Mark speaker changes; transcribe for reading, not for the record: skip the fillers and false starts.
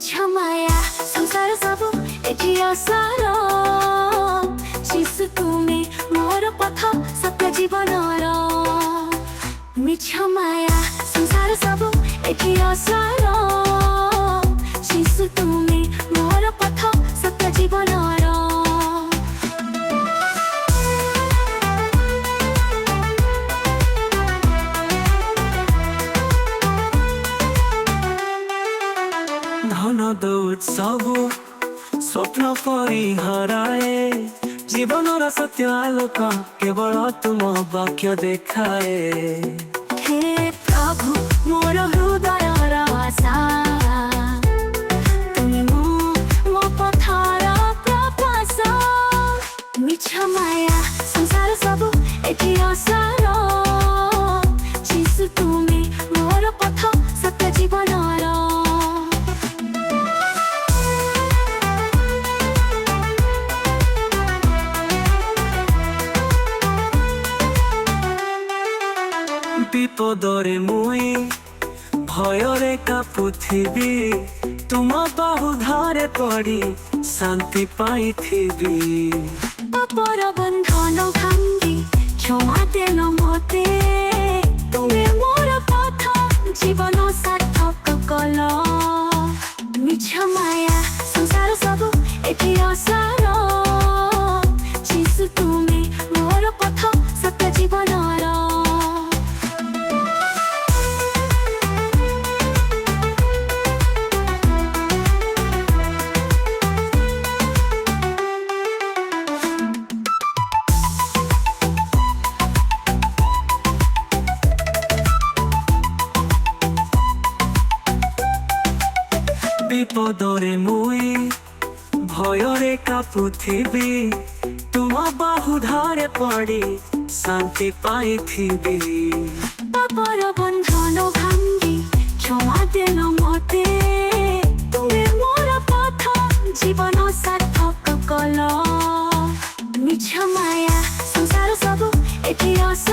Speaker 1: ମିଛ ମାୟା ସଂସାର ସବୁ ଏଠି ଅସାର ଶିଶୁ ତୁମେ ମୋର ପଥ ସତ୍ୟ ଜୀବନର ମିଛ ମାୟା ସଂସାର ସବୁ ଏଠି ଅସାର ଶିଶୁ ତୁମେ ମୋର ପଥ ସତ୍ୟ ଜୀବନର
Speaker 2: ধন দৌৎসবু স্বপ্ন পরি হরায়ে জীবনর সত্য আলোক কেবল তুম বাক্য দেখায়ে
Speaker 1: হে প্রভু মোর হৃদয়র আশা তুমি ମୋ ପଥର ପ୍ରବାସ ମିଛ ମାୟା ସଂସାର ସବୁ ଏଠି ଅସାର ଶିଶୁ ତୁମେ ମୋର ପଥ ସତ୍ୟ ଜୀବନର
Speaker 2: বিপদরে মুই ভয়রে কাপুথিবি তুম বাহু ধরে পড়ি শান্তি পাইথিবি
Speaker 1: পাপর বন্ধন ভাঙ্গি ক্ষমা দেল মতে তুমি মোর পথ জীবন সার্থক কল মিছ মায়া সংসার ସବୁ এটি অসার শিশু তুমি মোর পথ সত্য জীবনর
Speaker 2: বিপদরে মুই ভয়রে কাপুথিবি তুম বাহু ধরে পড়ি শান্তি পাইথিবি
Speaker 1: পাপর বন্ধন ভাঙ্গি ক্ষমা দেল মতে তুমি মোর পথ জীবন সার্থক কল মিছ মায়া সংসার ସବୁ এটি অসার